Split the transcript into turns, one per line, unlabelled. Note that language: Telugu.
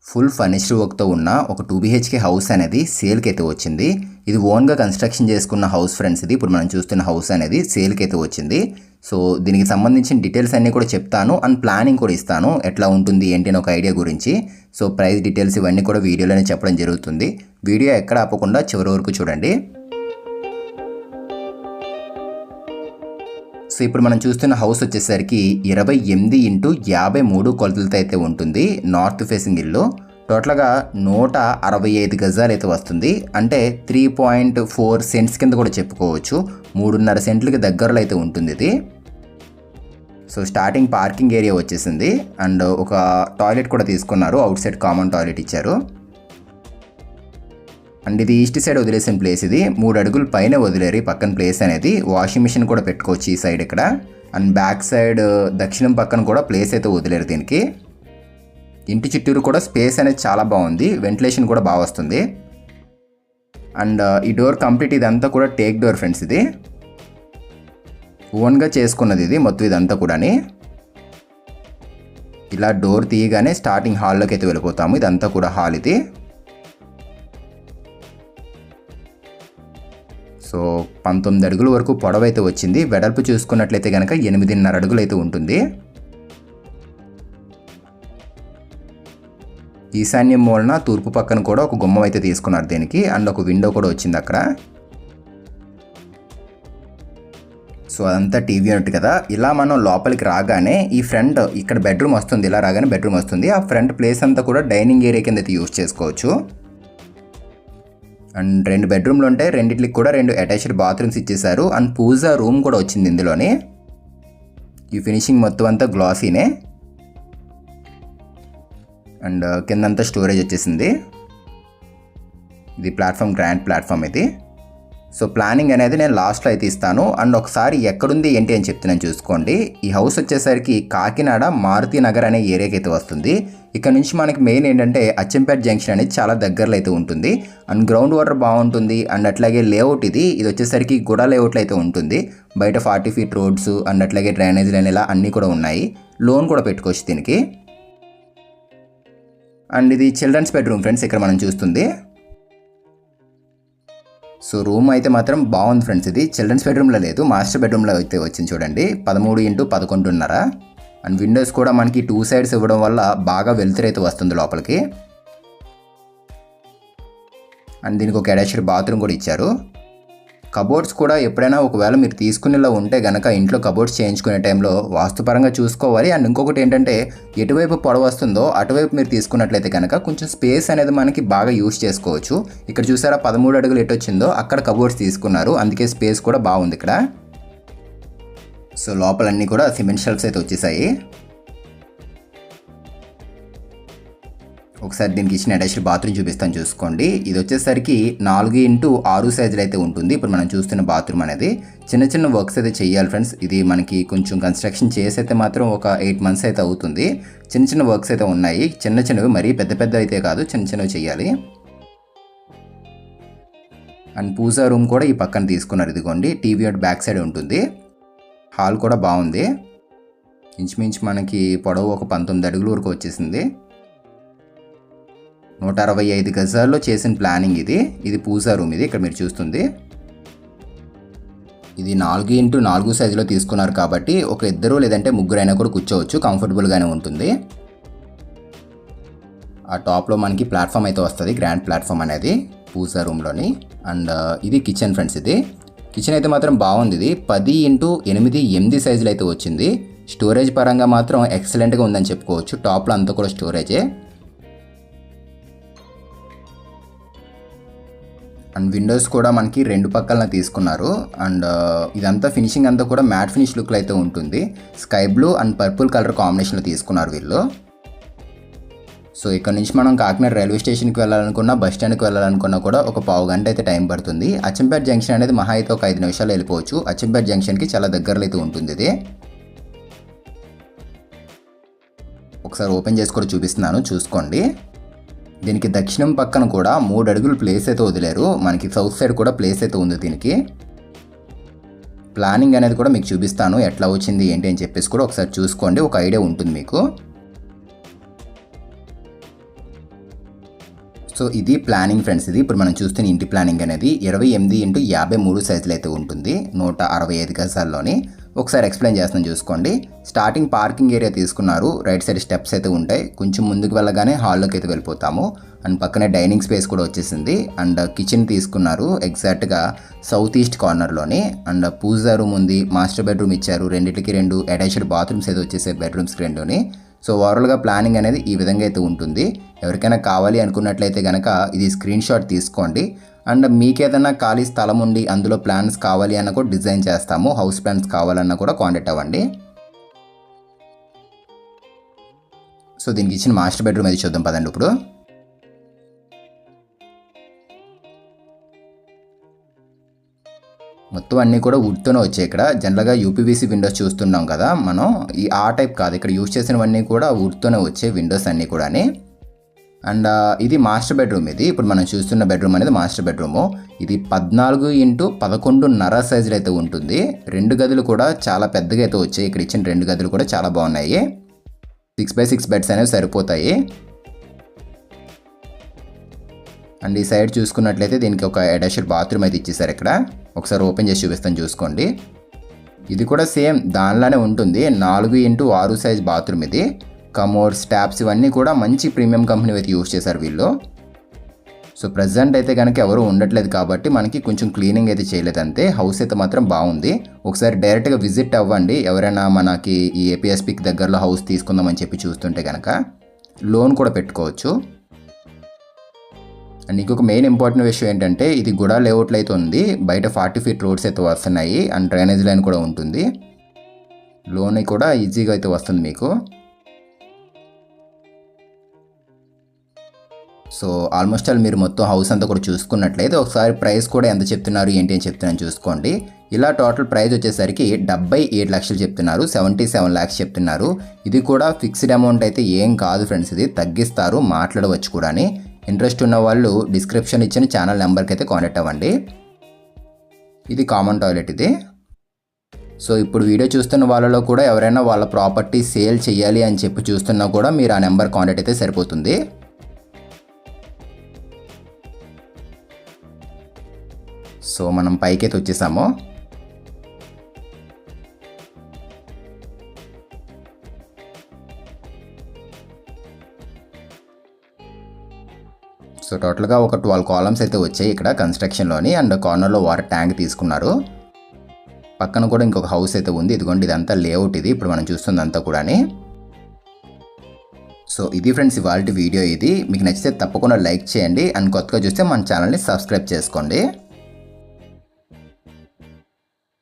ఫుల్ ఫర్నిచర్ వర్క్తో ఉన్న ఒక 2 BHK హౌస్ అనేది సేల్కి అయితే వచ్చింది. ఇది ఓన్గా కన్స్ట్రక్షన్ చేసుకున్న హౌస్ ఫ్రెండ్స్. ఇది ఇప్పుడు మనం చూస్తున్న హౌస్ అనేది సేల్కి అయితే వచ్చింది. సో దీనికి సంబంధించిన డీటెయిల్స్ అన్నీ కూడా చెప్తాను అండ్ ప్లానింగ్ కూడా ఇస్తాను, ఎట్లా ఉంటుంది ఏంటి అని ఒక ఐడియా గురించి. సో ప్రైస్ డీటెయిల్స్ ఇవన్నీ కూడా వీడియోలోనే చెప్పడం జరుగుతుంది. వీడియో ఎక్కడ ఆపకుండా చివరి వరకు చూడండి. సో ఇప్పుడు మనం చూస్తున్న హౌస్ వచ్చేసరికి 28x53 కొలతలతో అయితే ఉంటుంది. నార్త్ ఫేసింగ్ ఇల్లు. టోటల్గా 165 గజాలు అయితే వస్తుంది. అంటే 3.4 సెంట్స్ కింద కూడా చెప్పుకోవచ్చు. 3.5 సెంట్లకి దగ్గరలో అయితే ఉంటుంది ఇది. సో స్టార్టింగ్ పార్కింగ్ ఏరియా వచ్చేసింది అండ్ ఒక టాయిలెట్ కూడా తీసుకున్నారు. అవుట్ సైడ్ కామన్ టాయిలెట్ ఇచ్చారు. అండ్ ఇది ఈస్ట్ సైడ్ వదిలేసిన ప్లేస్. ఇది 3 అడుగులు పైన వదిలేరు పక్కన ప్లేస్ అనేది. వాషింగ్ మిషన్ కూడా పెట్టుకోవచ్చు ఈ సైడ్ ఇక్కడ. అండ్ బ్యాక్ సైడ్ దక్షిణం పక్కన కూడా ప్లేస్ అయితే వదిలేరు దీనికి. ఇంటి చుట్టూరు కూడా స్పేస్ అనేది చాలా బాగుంది. వెంటిలేషన్ కూడా బాగా వస్తుంది. అండ్ ఈ డోర్ కంప్లీట్ ఇదంతా కూడా టేక్ డోర్ ఫ్రెండ్స్. ఇది ఓన్గా చేసుకున్నది ఇది మొత్తం ఇదంతా కూడా. ఇలా డోర్ తీయగానే స్టార్టింగ్ హాల్లోకి అయితే వెళ్ళిపోతాము. ఇదంతా కూడా హాల్ ఇది. సో 19 అడుగుల వరకు పొడవు అయితే వచ్చింది. వెడల్పు చూసుకున్నట్లయితే కనుక 8.5 అడుగులు అయితే ఉంటుంది. ఈశాన్యం మూలన తూర్పు పక్కన కూడా ఒక గుమ్మం అయితే తీసుకున్నారు దీనికి. అండ్ ఒక విండో కూడా వచ్చింది అక్కడ. సో అదంతా టీవీ యూనిట్ కదా. ఇలా మనం లోపలికి రాగానే ఈ ఫ్రంట్ ఇక్కడ బెడ్రూమ్ వస్తుంది. ఇలా రాగానే బెడ్రూమ్ వస్తుంది. ఆ ఫ్రంట్ ప్లేస్ అంతా కూడా డైనింగ్ ఏరియా కింద అయితే యూజ్ చేసుకోవచ్చు. అండ్ 2 బెడ్రూమ్లు ఉంటాయి. రెండిట్లకి కూడా 2 అటాచ్డ్ బాత్రూమ్స్ ఇచ్చేసారు. అండ్ పూజా రూమ్ కూడా వచ్చింది ఇందులోనే. ఈ ఫినిషింగ్ మొత్తం అంతా గ్లాసీనే. అండ్ కిందంతా స్టోరేజ్ వచ్చేసింది. ఇది ప్లాట్ఫామ్, గ్రాండ్ ప్లాట్ఫామ్ ఇది. సో ప్లానింగ్ అనేది నేను లాస్ట్లో అయితే ఇస్తాను. అండ్ ఒకసారి ఎక్కడుంది ఏంటి అని చెప్తున్నాను చూసుకోండి. ఈ హౌస్ వచ్చేసరికి కాకినాడ మారుతి నగర్ అనే ఏరియాకి అయితే వస్తుంది. ఇక్కడ నుంచి మనకి మెయిన్ ఏంటంటే అచ్చంపేట జంక్షన్ అనేది చాలా దగ్గరలో అయితే ఉంటుంది. అండ్ గ్రౌండ్ వాటర్ బాగుంటుంది. అండ్ అట్లాగే లేఅవుట్ ఇది వచ్చేసరికి గుడ లేఅవుట్లో అయితే ఉంటుంది. బయట 40 ఫీట్ రోడ్స్ అండ్ అట్లాగే డ్రైనేజ్ లైన్ ఇలా అన్నీ కూడా ఉన్నాయి. లోన్ కూడా పెట్టుకోవచ్చు దీనికి. అండ్ ఇది చిల్డ్రన్స్ బెడ్రూమ్ ఫ్రెండ్స్ ఇక్కడ మనం చూస్తుంది. సో రూమ్ అయితే మాత్రం బాగుంది ఫ్రెండ్స్. ఇది చిల్డ్రన్స్ బెడ్రూమ్లో లేదు, మాస్టర్ బెడ్రూమ్లో అయితే వచ్చింది చూడండి. 13x11.5. అండ్ విండోస్ కూడా మనకి 2 సైడ్స్ ఇవ్వడం వల్ల బాగా వెలుతురు అయితే వస్తుంది లోపలికి. అండ్ దీనికి ఒక అటాచ్డ్ బాత్రూమ్ కూడా ఇచ్చారు. కబోర్డ్స్ కూడా ఎప్పుడైనా ఒకవేళ మీరు తీసుకునేలా ఉంటే కనుక ఇంట్లో కబోర్డ్స్ చేయించుకునే టైంలో వాస్తుపరంగా చూసుకోవాలి. అండ్ ఇంకొకటి ఏంటంటే ఎటువైపు పొడవు వస్తుందో అటువైపు మీరు తీసుకున్నట్లయితే కనుక కొంచెం స్పేస్ అనేది మనకి బాగా యూజ్ చేసుకోవచ్చు. ఇక్కడ చూసారా 13 అడుగులు ఎటు వచ్చిందో అక్కడ కబోర్డ్స్ తీసుకున్నారు. అందుకే స్పేస్ కూడా బాగుంది ఇక్కడ. సో లోపలన్నీ కూడా సిమెంట్ షెల్ఫ్స్ అయితే వచ్చేసాయి. ఒకసారి దీనికి ఇచ్చిన అటాచ్డ్ బాత్రూమ్ చూపిస్తాను చూసుకోండి. ఇది వచ్చేసరికి 4x6 సైజులు అయితే ఉంటుంది. ఇప్పుడు మనం చూస్తున్న బాత్రూమ్ అనేది చిన్న చిన్న వర్క్స్ అయితే చేయాలి ఫ్రెండ్స్. ఇది మనకి కొంచెం కన్స్ట్రక్షన్ చేసి అయితే మాత్రం ఒక 8 మంత్స్ అయితే అవుతుంది. చిన్న చిన్న వర్క్స్ అయితే ఉన్నాయి. చిన్నవి మరీ పెద్ద అయితే కాదు, చిన్నవి చేయాలి. అండ్ పూజా రూమ్ కూడా ఈ పక్కన తీసుకున్నారు. ఇదిగోండి టీవీ యూనిట్ బ్యాక్ సైడ్ ఉంటుంది. హాల్ కూడా బాగుంది. ఇంచుమించు మనకి పొడవు ఒక 19 అడుగుల వరకు వచ్చేసింది. 165 గజాల్లో చేసిన ప్లానింగ్ ఇది. ఇది పూజా రూమ్ ఇది ఇక్కడ మీరు చూస్తుంది. ఇది 4x4 సైజులో తీసుకున్నారు కాబట్టి ఒక 2 లేదంటే 3 అయినా కూడా కూర్చోవచ్చు. కంఫర్టబుల్గానే ఉంటుంది. ఆ టాప్లో మనకి ప్లాట్ఫామ్ అయితే వస్తుంది, గ్రాండ్ ప్లాట్ఫామ్ అనేది పూజా రూమ్లోని. అండ్ ఇది కిచెన్ ఫ్రెండ్స్. ఇది కిచెన్ అయితే మాత్రం బాగుంది. ఇది 10x8 సైజులు అయితే వచ్చింది. స్టోరేజ్ పరంగా మాత్రం ఎక్సలెంట్గా ఉందని చెప్పుకోవచ్చు. టాప్లో అంతా కూడా స్టోరేజే. అండ్ విండోస్ కూడా మనకి 2 పక్కలన తీసుకున్నారు. అండ్ ఇదంతా ఫినిషింగ్ అంతా కూడా మ్యాట్ ఫినిష్ లుక్లో అయితే ఉంటుంది. Sky blue and purple colour కాంబినేషన్లో తీసుకున్నారు వీళ్ళు. సో ఇక్కడ నుంచి మనం కాకినాడ రైల్వే స్టేషన్కి వెళ్ళాలనుకున్నా, బస్ స్టాండ్కి వెళ్ళాలనుకున్నా కూడా ఒక పావు గంట అయితే టైం పడుతుంది. అచ్చంపేట జంక్షన్ అనేది మహా అయితే ఒక 5 నిమిషాలు వెళ్ళిపోవచ్చు. అచ్చంపేట జంక్షన్కి చాలా దగ్గరలో అయితే ఉంటుంది ఇది. ఒకసారి ఓపెన్ చేసి కూడా చూపిస్తున్నాను చూసుకోండి. దీనికి దక్షిణం పక్కన కూడా 3 అడుగులు ప్లేస్ అయితే వదిలేరు. మనకి సౌత్ సైడ్ కూడా ప్లేస్ అయితే ఉంది దీనికి. ప్లానింగ్ అనేది కూడా మీకు చూపిస్తాను ఎట్లా వచ్చింది ఏంటి అని చెప్పేసి కూడా ఒకసారి చూసుకోండి. ఒక ఐడియా ఉంటుంది మీకు. సో ఇది ప్లానింగ్ ఫ్రెండ్స్. ఇది ఇప్పుడు మనం చూస్తున్న ఇంటి ప్లానింగ్ అనేది 28x53 సైజులో అయితే ఉంటుంది, 165 గజాల్లోని. ఒకసారి ఎక్స్ప్లెయిన్ చేస్తాను చూసుకోండి. స్టార్టింగ్ పార్కింగ్ ఏరియా తీసుకున్నారు, రైట్ సైడ్ స్టెప్స్ అయితే ఉంటాయి, కొంచెం ముందుకు వెళ్ళగానే హాల్లోకి అయితే వెళ్ళిపోతాము. అండ్ పక్కనే డైనింగ్ స్పేస్ కూడా వచ్చేసింది. అండ్ కిచెన్ తీసుకున్నారు ఎగ్జాక్ట్గా సౌత్ ఈస్ట్ కార్నర్లోని. అండ్ పూజా రూమ్ ఉంది, మాస్టర్ బెడ్రూమ్ ఇచ్చారు, రెండింటికి 2 అటాచ్డ్ బాత్రూమ్స్ అయితే వచ్చేసాయి బెడ్రూమ్స్కి 2ని. సో ఓవరాల్గా ప్లానింగ్ అనేది ఈ విధంగా అయితే ఉంటుంది. ఎవరికైనా కావాలి అనుకున్నట్లయితే కనుక ఇది స్క్రీన్ షాట్ తీసుకోండి. అండ్ మీకు ఏదైనా ఖాళీ స్థలం ఉండి అందులో ప్లాన్స్ కావాలి అన్న కూడా డిజైన్ చేస్తాము, హౌస్ ప్లాన్స్ కావాలన్నా కూడా కాంటాక్ట్ అవ్వండి. సో దీనికి ఇచ్చిన మాస్టర్ బెడ్రూమ్ అయితే చూద్దాం పదండి. ఇప్పుడు మొత్తం అన్నీ కూడా వుడ్తోనే వచ్చాయి. ఇక్కడ జనరల్గా యూపీవీసీ విండోస్ చూస్తున్నాం కదా మనం, ఆ టైప్ కాదు, ఇక్కడ యూజ్ చేసినవన్నీ కూడా వుడ్తోనే వచ్చాయి విండోస్ అన్నీ కూడా. అండ్ ఇది మాస్టర్ బెడ్రూమ్. ఇది ఇప్పుడు మనం చూస్తున్న బెడ్రూమ్ అనేది మాస్టర్ బెడ్రూము. ఇది 14x11.5 సైజులో అయితే ఉంటుంది. 2 గదులు కూడా చాలా పెద్దగా అయితే వచ్చాయి. ఇక్కడ ఇచ్చిన 2 గదులు కూడా చాలా బాగున్నాయి. 6x6 బెడ్స్ అనేవి సరిపోతాయి. అండ్ ఈ సైడ్ చూసుకున్నట్లయితే దీనికి ఒక అటాచ్డ్ బాత్రూమ్ అయితే ఇచ్చేసారు. ఇక్కడ ఒకసారి ఓపెన్ చేసి చూపిస్తాను చూసుకోండి. ఇది కూడా సేమ్ దానిలానే ఉంటుంది, 4x6 సైజ్ బాత్రూమ్. ఇది కమోడ్స్, ట్యాప్స్ ఇవన్నీ కూడా మంచి ప్రీమియం కంపెనీ అయితే యూజ్ చేశారు వీళ్ళు. సో ప్రజెంట్ అయితే కనుక ఎవరు ఉండట్లేదు కాబట్టి మనకి కొంచెం క్లీనింగ్ అయితే చేయలేదు అంతే. హౌస్ అయితే మాత్రం బాగుంది. ఒకసారి డైరెక్ట్గా విజిట్ అవ్వండి ఎవరైనా మనకి ఈ ఏపీఎస్పీకి దగ్గరలో హౌస్ తీసుకుందామని చెప్పి చూస్తుంటే కనుక. లోన్ కూడా పెట్టుకోవచ్చు. అండ్ ఇంకొక మెయిన్ ఇంపార్టెంట్ విషయం ఏంటంటే ఇది గుడా లేఅవుట్లో అయితే ఉంది, బయట 40 ఫీట్ రోడ్స్ అయితే వస్తున్నాయి. అండ్ డ్రైనేజ్ లైన్ కూడా ఉంటుంది. లోన్ కూడా ఈజీగా అయితే వస్తుంది మీకు. సో ఆల్మోస్ట్ ఆల్ మీరు మొత్తం హౌస్ అంతా కూడా చూసుకున్నట్లయితే ఒకసారి ప్రైస్ కూడా ఎంత చెప్తున్నారు ఏంటి అని చెప్తున్నాను చూసుకోండి. ఇలా టోటల్ ప్రైస్ వచ్చేసరికి 77 లక్షలు చెప్తున్నారు, 77 lakhs చెప్తున్నారు. ఇది కూడా ఫిక్స్డ్ అమౌంట్ అయితే ఏం కాదు ఫ్రెండ్స్, ఇది తగ్గిస్తారు, మాట్లాడవచ్చు కూడా. ఇంట్రెస్ట్ ఉన్న వాళ్ళు డిస్క్రిప్షన్ ఇచ్చిన ఛానల్ నెంబర్కి అయితే కాంటాక్ట్ అవ్వండి. ఇది కామన్ టాయిలెట్ ఇది. సో ఇప్పుడు వీడియో చూస్తున్న వాళ్ళలో కూడా ఎవరైనా వాళ్ళ ప్రాపర్టీ సేల్ చేయాలి అని చెప్పి చూస్తున్నా కూడా మీరు ఆ నెంబర్ కాంటాక్ట్ అయితే సరిపోతుంది. సో మనం పైకైతే వచ్చేసాము. సో టోటల్గా ఒక 12 కాలమ్స్ అయితే వచ్చాయి ఇక్కడ కన్స్ట్రక్షన్లోని. అండ్ కార్నర్లో వాటర్ ట్యాంక్ తీసుకున్నారు. పక్కన కూడా ఇంకొక హౌస్ అయితే ఉంది. ఇదిగోండి ఇదంతా లేఅవుట్. ఇది ఇప్పుడు మనం చూస్తుందంతా కూడా. సో ఇది ఫ్రెండ్స్ ఇవాల్టి వీడియో. ఇది మీకు నచ్చితే తప్పకుండా లైక్ చేయండి. అండ్ కొత్తగా చూస్తే మన ఛానల్ని సబ్స్క్రైబ్ చేసుకోండి.